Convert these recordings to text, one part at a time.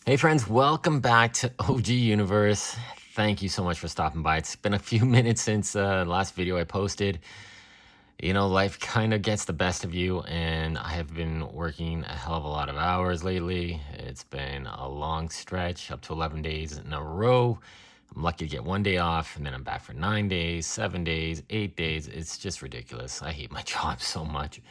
Hey friends, welcome back to OG Universe. Thank you so much for stopping by. It's been a few minutes since the last video I posted. You know, life kind of gets the best of you, and I have been working a hell of a lot of hours lately. It's been a long stretch, up to 11 days in a row. I'm lucky to get one day off, and then I'm back for 9 days, 7 days, 8 days. It's just ridiculous. I hate my job so much.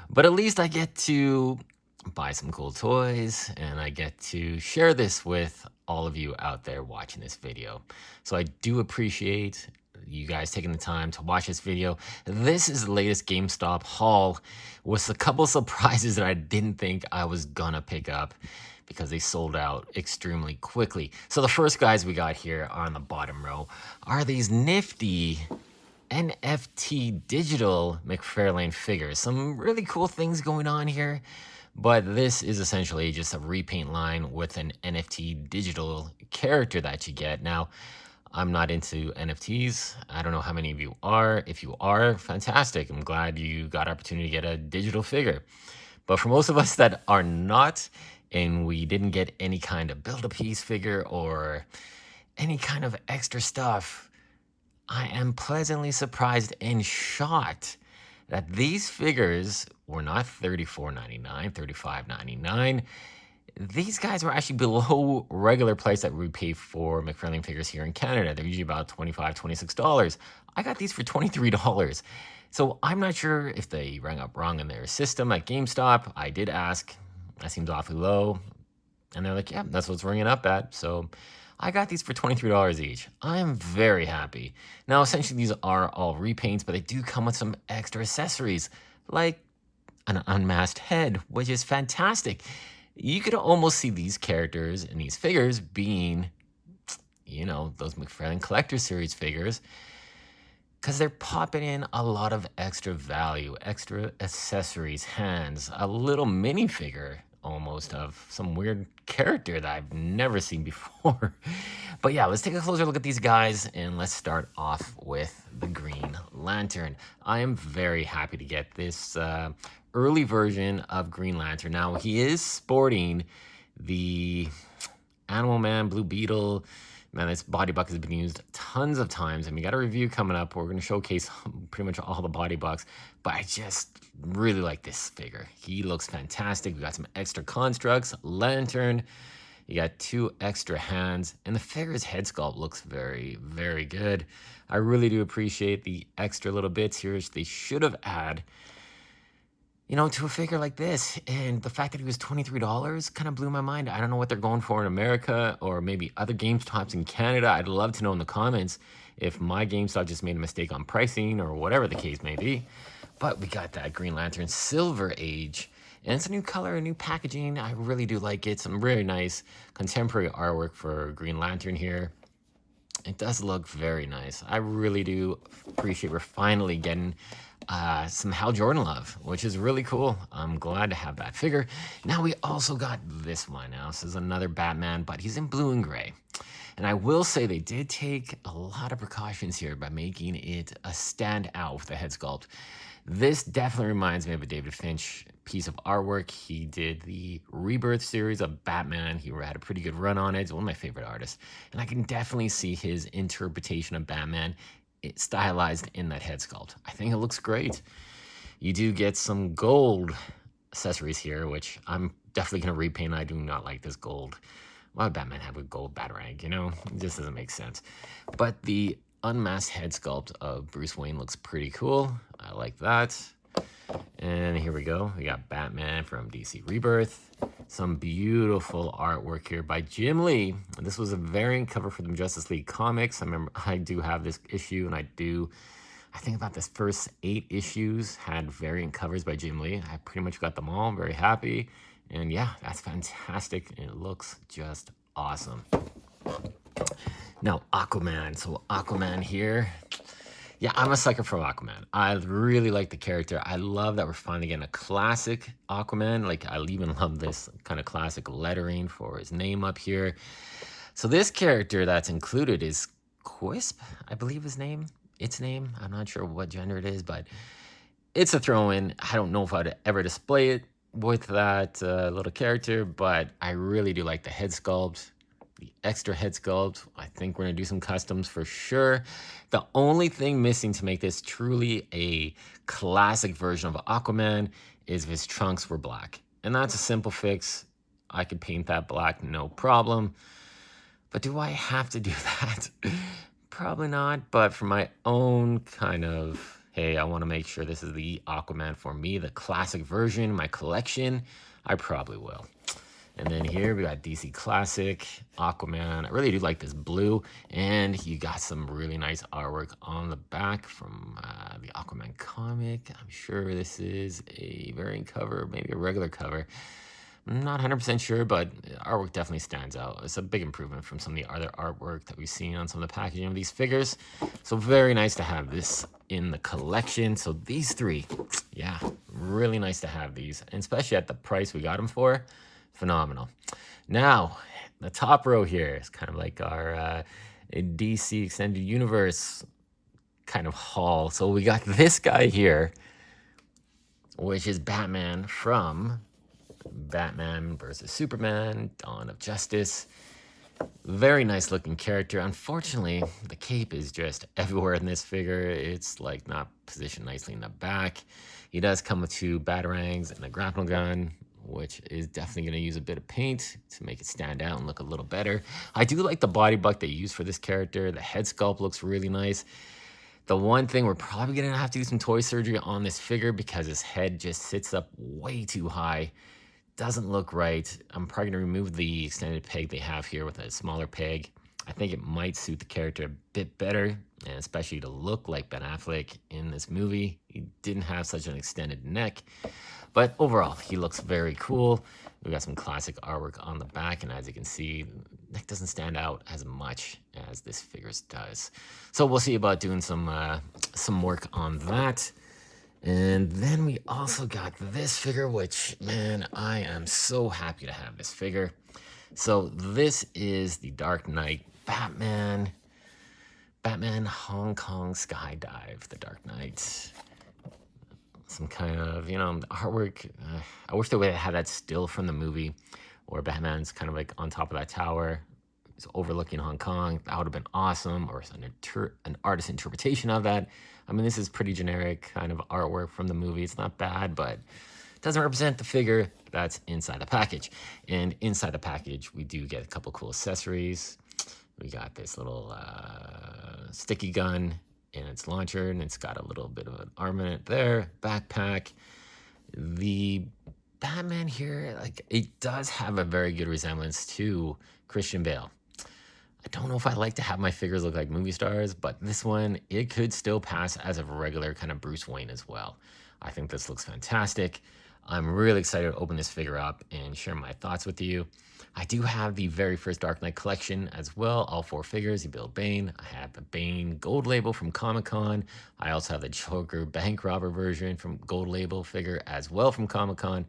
But at least I get to buy some cool toys, and I get to share this with all of you out there watching this video. So I do appreciate you guys taking the time to watch this video. This is the latest GameStop haul with a couple surprises that I didn't think I was gonna pick up because they sold out extremely quickly. So the first guys we got here on the bottom row are these nifty NFT digital Mcfarlane figures. Some really cool things going on here, but this is essentially just a repaint line with an NFT digital character that you get. Now, I'm not into NFTs. I don't know how many of you are. If you are, fantastic. I'm glad you got opportunity to get a digital figure. But for most of us that are not, and we didn't get any kind of build-a-piece figure or any kind of extra stuff, I am pleasantly surprised and shocked that these figures were not $34.99, $35.99. These guys were actually below regular price that we pay for Mcfarlane figures here in Canada. They're usually about $25, $26. I got these for $23. So I'm not sure if they rang up wrong in their system at GameStop. I did ask. That seems awfully low. And they're like, yeah, that's what's ringing up at. So I got these for $23 each. I am very happy. Now, essentially, these are all repaints, but they do come with some extra accessories, like an unmasked head, which is fantastic. You could almost see these characters and these figures being, you know, those Mcfarlane Collector Series figures, because they're popping in a lot of extra value, extra accessories, hands, a little minifigure almost of some weird character that I've never seen before. But yeah, let's take a closer look at these guys, and let's start off with the Green Lantern. I am very happy to get this early version of Green Lantern. Now, he is sporting the Animal Man, Blue Beetle. Man, this body buck has been used tons of times, and we got a review coming up. We're going to showcase pretty much all the body bucks, but I just really like this figure. He looks fantastic. We got some extra constructs, lantern. You got 2 extra hands, and the figure's head sculpt looks very, very good. I really do appreciate the extra little bits here. They should have added, you know, to a figure like this. And the fact that he was $23 kind of blew my mind. I don't know what they're going for in America or maybe other GameStops in Canada. I'd love to know in the comments if my GameStop just made a mistake on pricing or whatever the case may be. But we got that Green Lantern Silver Age. And it's a new color, a new packaging. I really do like it. Some really nice contemporary artwork for Green Lantern here. It does look very nice. I really do appreciate we're finally getting some Hal Jordan love, which is really cool. I'm glad to have that figure. Now we also got this one. Now this is another Batman, but he's in blue and gray. And I will say they did take a lot of precautions here by making it a standout with the head sculpt. This definitely reminds me of a David Finch piece of artwork. He did the Rebirth series of Batman. He had a pretty good run on it. He's one of my favorite artists. And I can definitely see his interpretation of Batman stylized in that head sculpt. I think it looks great. You do get some gold accessories here, which I'm definitely going to repaint. I do not like this gold. Why would Batman have a gold Batarang? You know, it just doesn't make sense. But the unmasked head sculpt of Bruce Wayne looks pretty cool. I like that. And here we go. We got Batman from DC Rebirth. Some beautiful artwork here by Jim Lee. And this was a variant cover for the Justice League comics. I remember I do have this issue, and I think about this first 8 issues had variant covers by Jim Lee. I pretty much got them all. I'm very happy. And yeah, that's fantastic. And it looks just awesome. Now, Aquaman. So Aquaman here. Yeah, I'm a sucker for Aquaman. I really like the character. I love that we're finally getting a classic Aquaman. Like, I even love this kind of classic lettering for his name up here. So this character that's included is Quisp, I believe its name. I'm not sure what gender it is, but it's a throw-in. I don't know if I'd ever display it. with that little character, but I really do like the head sculpt, the extra head sculpt. I think we're gonna do some customs for sure. The only thing missing to make this truly a classic version of Aquaman is if his trunks were black. And that's a simple fix. I could paint that black, no problem. But do I have to do that? Probably not, but for my own kind of, hey, I want to make sure this is the Aquaman for me, the classic version, my collection, I probably will. And then here we got DC Classic, Aquaman. I really do like this blue. And you got some really nice artwork on the back from the Aquaman comic. I'm sure this is a variant cover, maybe a regular cover. I'm not 100% sure, but artwork definitely stands out. It's a big improvement from some of the other artwork that we've seen on some of the packaging of these figures. So very nice to have this in the collection. So these three, yeah, really nice to have these, and especially at the price we got them for, phenomenal. Now, the top row here is kind of like our DC Extended Universe kind of haul. So we got this guy here, which is Batman from Batman versus Superman, Dawn of Justice. Very nice looking character. Unfortunately, the cape is just everywhere in this figure. It's like not positioned nicely in the back. He does come with 2 batarangs and a grapple gun, which is definitely going to use a bit of paint to make it stand out and look a little better. I do like the body buck they use for this character. The head sculpt looks really nice. The one thing we're probably going to have to do some toy surgery on this figure because his head just sits up way too high. Doesn't look right. I'm probably going to remove the extended peg they have here with a smaller peg. I think it might suit the character a bit better, and especially to look like Ben Affleck in this movie. He didn't have such an extended neck, but overall, he looks very cool. We've got some classic artwork on the back, and as you can see, neck doesn't stand out as much as this figure does. So we'll see about doing some work on that. And then we also got this figure, which, man, I am so happy to have this figure. So this is the Dark Knight Batman Hong Kong Skydive, the Dark Knight. Some kind of, artwork. I wish they would have had that still from the movie where Batman's kind of like on top of that tower. He's overlooking Hong Kong. That would have been awesome, or an artist interpretation of that. I mean, this is pretty generic kind of artwork from the movie. It's not bad, but it doesn't represent the figure that's inside the package. And inside the package, we do get a couple cool accessories. We got this little sticky gun in its launcher, and it's got a little bit of an armament there, backpack. The Batman here, like, it does have a very good resemblance to Christian Bale. I don't know if I like to have my figures look like movie stars, but this one, it could still pass as a regular kind of Bruce Wayne as well. I think this looks fantastic. I'm really excited to open this figure up and share my thoughts with you. I do have the very first Dark Knight collection as well, all 4 figures. You build Bane. I have the Bane gold label from Comic-Con. I also have the Joker bank robber version from gold label figure as well from Comic-Con.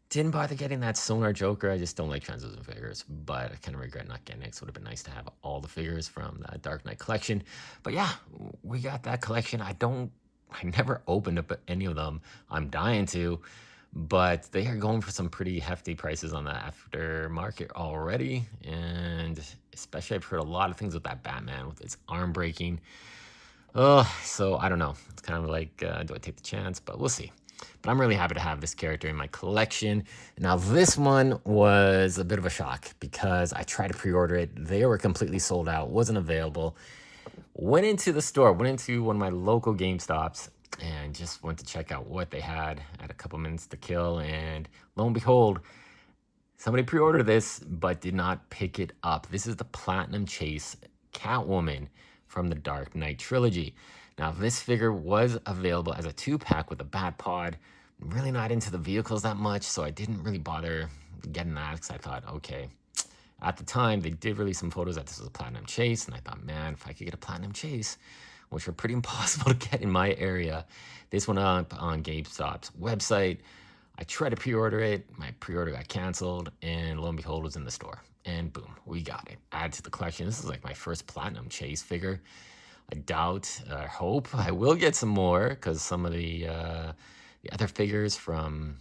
Didn't bother getting that Sonar Joker. I just don't like translucent figures, but I kind of regret not getting it. So it would have been nice to have all the figures from the Dark Knight collection. But yeah, we got that collection. I never opened up any of them. I'm dying to, but they are going for some pretty hefty prices on the aftermarket already. And especially I've heard a lot of things with that Batman with its arm breaking. Oh, so I don't know. It's kind of like, do I take the chance? But we'll see. But I'm really happy to have this character in my collection. Now, this one was a bit of a shock because I tried to pre-order it. They were completely sold out, wasn't available. Went into the store, went into one of my local GameStops and just went to check out what they had. I had a couple minutes to kill, and lo and behold, somebody pre-ordered this but did not pick it up. This is the Platinum Chase Catwoman from the Dark Knight trilogy. Now, this figure was available as a 2-pack with a Bat Pod. I'm really not into the vehicles that much, so I didn't really bother getting that because I thought, okay. At the time, they did release some photos that this was a Platinum Chase, and I thought, man, if I could get a Platinum Chase, which are pretty impossible to get in my area, this went up on GameStop's website. I tried to pre-order it. My pre-order got canceled, and lo and behold, it was in the store. And boom, we got it. Add to the collection. This is like my first Platinum Chase figure. I doubt, I hope I will get some more because some of the other figures from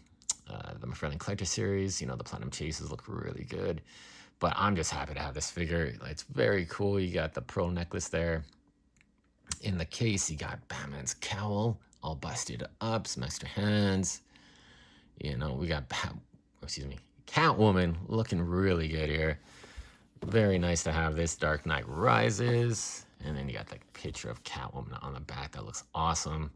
the Mcfarlane Collector Series. You know, the Platinum Chases look really good. But I'm just happy to have this figure. It's very cool. You got the pearl necklace there. In the case, you got Batman's cowl all busted up, some extra hands. You know, we got Catwoman looking really good here. Very nice to have this. Dark Knight Rises. And then you got the picture of Catwoman on the back. That looks awesome.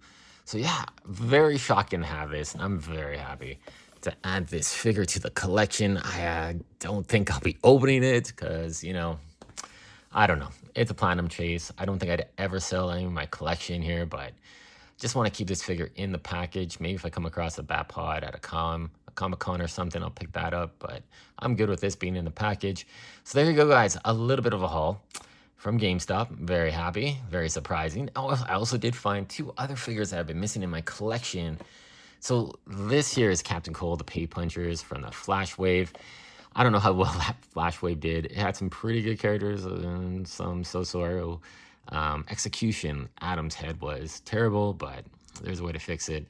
So yeah, very shocking to have this. And I'm very happy to add this figure to the collection. I don't think I'll be opening it because, you know, I don't know. It's a platinum chase. I don't think I'd ever sell any of my collection here, but just want to keep this figure in the package. Maybe if I come across a Bat Pod at a Comic-Con or something, I'll pick that up, but I'm good with this being in the package. So there you go, guys. A little bit of a haul from GameStop. Very happy, very surprising. Oh, I also did find 2 other figures that have been missing in my collection. So this here is Captain Cold, the Pay Punchers from the Flash Wave. I don't know how well that Flash Wave did. It had some pretty good characters and some so-so. Execution, Adam's head was terrible, but there's a way to fix it.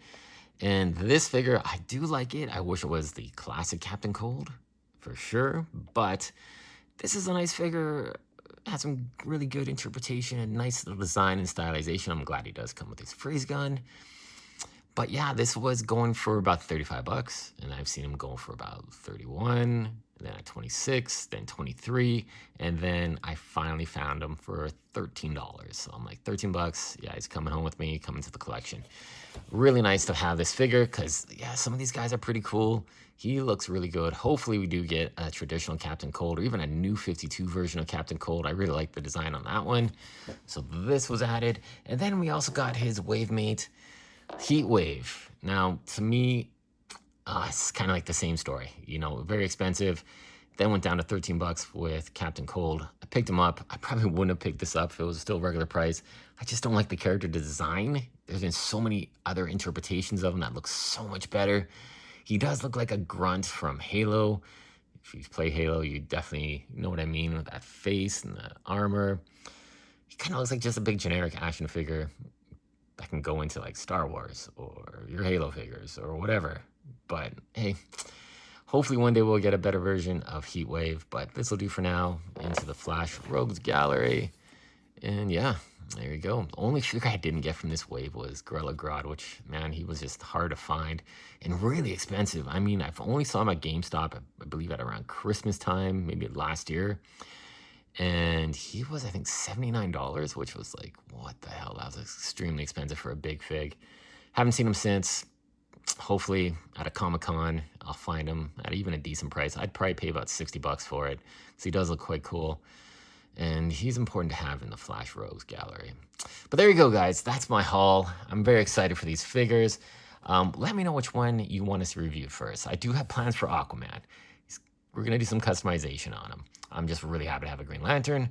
And this figure, I do like it. I wish it was the classic Captain Cold, for sure. But this is a nice figure. It has some really good interpretation and nice little design and stylization. I'm glad he does come with his freeze gun. But yeah, this was going for about 35 bucks, and I've seen him go for about 31, then at 26, then 23, and then I finally found him for $13. So I'm like, 13 bucks, yeah, he's coming home with me, coming to the collection. Really nice to have this figure because, yeah, some of these guys are pretty cool. He looks really good. Hopefully we do get a traditional Captain Cold or even a new 52 version of Captain Cold. I really like the design on that one. So this was added. And then we also got his wave mate, Heat Wave. Now, to me, it's kind of like the same story. You know, very expensive. Then went down to 13 bucks with Captain Cold. I picked him up. I probably wouldn't have picked this up if it was still regular price. I just don't like the character design. There's been so many other interpretations of him that look so much better. He does look like a grunt from Halo. If you play Halo, you definitely know what I mean with that face and the armor. He kind of looks like just a big generic action figure that can go into like Star Wars or your Halo figures or whatever. But hey, hopefully one day we'll get a better version of Heat Wave. But this will do for now. Into the Flash Rogues Gallery. And yeah, there you go. The only figure I didn't get from this wave was Gorilla Grodd, which, man, he was just hard to find and really expensive. I mean, I've only saw him at GameStop, I believe at around Christmas time, maybe last year. And he was, I think, $79, which was like, what the hell? That was extremely expensive for a big fig. Haven't seen him since. Hopefully at a Comic-Con, I'll find him at even a decent price. I'd probably pay about 60 bucks for it because he does look quite cool. And he's important to have in the Flash Rogues Gallery. But there you go, guys. That's my haul. I'm very excited for these figures. Let me know which one you want us to review first. I do have plans for Aquaman. We're going to do some customization on him. I'm just really happy to have a Green Lantern.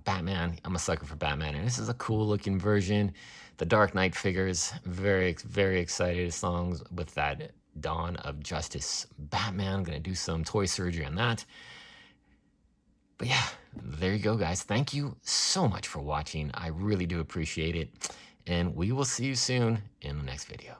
Batman, I'm a sucker for Batman, and this is a cool looking version. The Dark Knight figures, very, very excited. Songs with that Dawn of Justice Batman. I'm going to do some toy surgery on that. But yeah, there you go, guys. Thank you so much for watching. I really do appreciate it. And we will see you soon in the next video.